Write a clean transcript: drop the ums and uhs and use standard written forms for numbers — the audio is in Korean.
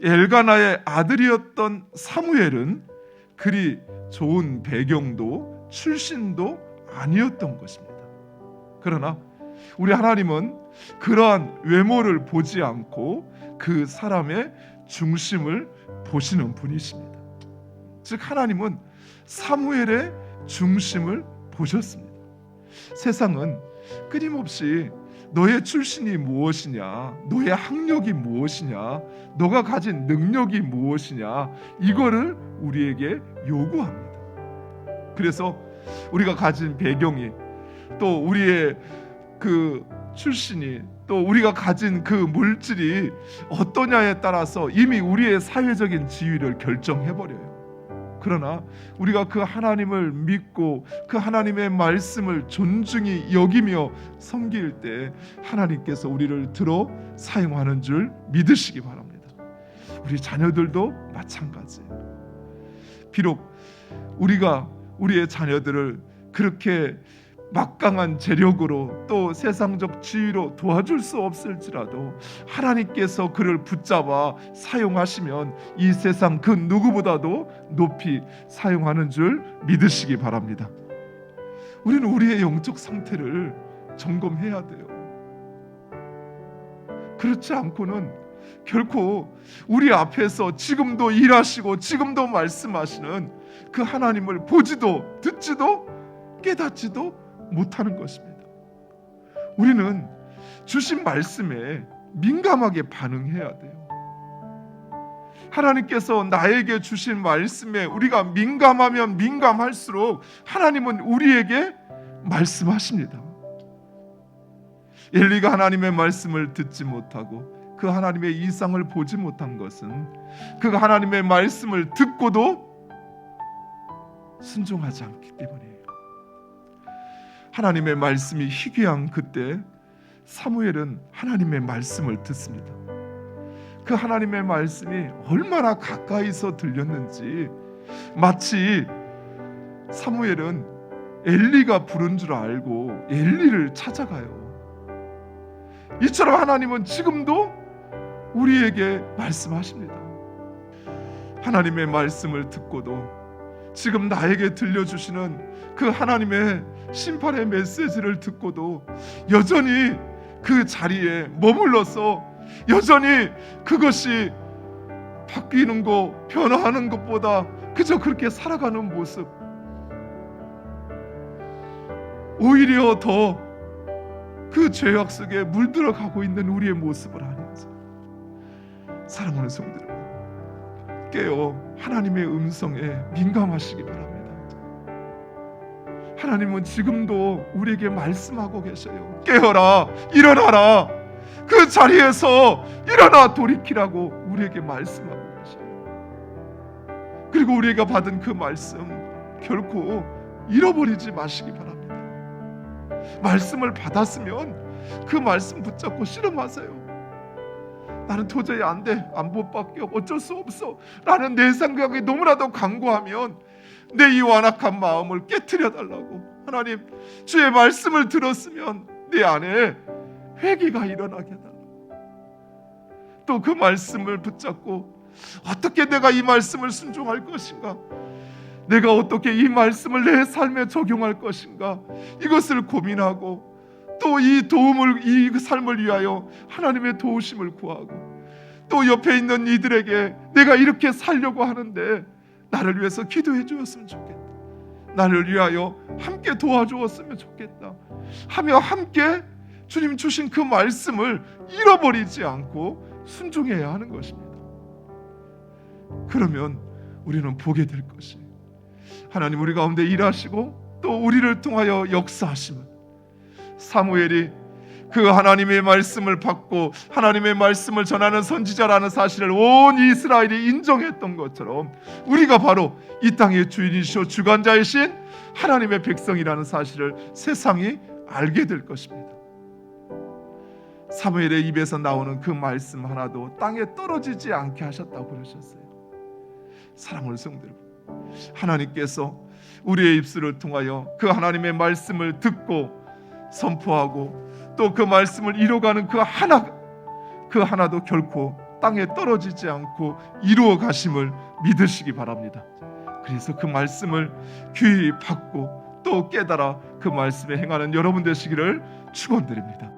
엘가나의 아들이었던 사무엘은 그리 좋은 배경도 출신도 아니었던 것입니다. 그러나 우리 하나님은 그러한 외모를 보지 않고 그 사람의 중심을 보시는 분이십니다. 즉 하나님은 사무엘의 중심을 보셨습니다. 세상은 끊임없이 너의 출신이 무엇이냐, 너의 학력이 무엇이냐, 너가 가진 능력이 무엇이냐, 이거를 우리에게 요구합니다. 그래서 우리가 가진 배경이, 또 우리의 그 출신이, 또 우리가 가진 그 물질이 어떠냐에 따라서 이미 우리의 사회적인 지위를 결정해버려요. 그러나 우리가 그 하나님을 믿고 그 하나님의 말씀을 존중히 여기며 섬길 때 하나님께서 우리를 들어 사용하는 줄 믿으시기 바랍니다. 우리 자녀들도 마찬가지예요. 비록 우리가 우리의 자녀들을 그렇게 막강한 재력으로 또 세상적 지위로 도와줄 수 없을지라도 하나님께서 그를 붙잡아 사용하시면 이 세상 그 누구보다도 높이 사용하는 줄 믿으시기 바랍니다. 우리는 우리의 영적 상태를 점검해야 돼요. 그렇지 않고는 결코 우리 앞에서 지금도 일하시고 지금도 말씀하시는 그 하나님을 보지도 듣지도 깨닫지도 못하는 것입니다. 우리는 주신 말씀에 민감하게 반응해야 돼요. 하나님께서 나에게 주신 말씀에 우리가 민감하면 민감할수록 하나님은 우리에게 말씀하십니다. 엘리가 하나님의 말씀을 듣지 못하고 그 하나님의 이상을 보지 못한 것은 그 하나님의 말씀을 듣고도 순종하지 않기 때문이에요. 하나님의 말씀이 희귀한 그때 사무엘은 하나님의 말씀을 듣습니다. 그 하나님의 말씀이 얼마나 가까이서 들렸는지 마치 사무엘은 엘리가 부른 줄 알고 엘리를 찾아가요. 이처럼 하나님은 지금도 우리에게 말씀하십니다. 하나님의 말씀을 듣고도 지금 나에게 들려주시는 그 하나님의 심판의 메시지를 듣고도 여전히 그 자리에 머물러서 여전히 그것이 바뀌는 것, 변화하는 것보다 그저 그렇게 살아가는 모습, 오히려 더 그 죄악 속에 물들어가고 있는 우리의 모습을 아는지, 사랑하는 성도 여러분, 깨어 하나님의 음성에 민감하시기 바랍니다. 하나님은 지금도 우리에게 말씀하고 계셔요. 깨어라, 일어나라, 그 자리에서 일어나 돌이키라고 우리에게 말씀하고 계셔요. 그리고 우리가 받은 그 말씀 결코 잃어버리지 마시기 바랍니다. 말씀을 받았으면 그 말씀 붙잡고 씨름하세요. 나는 도저히 안 돼, 안 못 바뀌어, 어쩔 수 없어 라는 내 생각이 너무나도 강고하면 내 이 완악한 마음을 깨트려 달라고, 하나님 주의 말씀을 들었으면 내 안에 회개가 일어나게 해달라고, 또 그 말씀을 붙잡고 어떻게 내가 이 말씀을 순종할 것인가, 내가 어떻게 이 말씀을 내 삶에 적용할 것인가, 이것을 고민하고 또 이 도움을, 이 삶을 위하여 하나님의 도우심을 구하고, 또 옆에 있는 이들에게 내가 이렇게 살려고 하는데 나를 위해서 기도해 주었으면 좋겠다, 나를 위하여 함께 도와주었으면 좋겠다 하며 함께 주님 주신 그 말씀을 잃어버리지 않고 순종해야 하는 것입니다. 그러면 우리는 보게 될 것이에요. 하나님 우리 가운데 일하시고 또 우리를 통하여 역사하시면 사무엘이 그 하나님의 말씀을 받고 하나님의 말씀을 전하는 선지자라는 사실을 온 이스라엘이 인정했던 것처럼 우리가 바로 이 땅의 주인이시오 주관자이신 하나님의 백성이라는 사실을 세상이 알게 될 것입니다. 사무엘의 입에서 나오는 그 말씀 하나도 땅에 떨어지지 않게 하셨다고 그러셨어요. 사랑하는 성도 여러분, 하나님께서 우리의 입술을 통하여 그 하나님의 말씀을 듣고 선포하고 또 그 말씀을 이뤄가는 그 하나도 결코 땅에 떨어지지 않고 이루어 가심을 믿으시기 바랍니다. 그래서 그 말씀을 귀히 받고 또 깨달아 그 말씀에 행하는 여러분 되시기를 축원드립니다.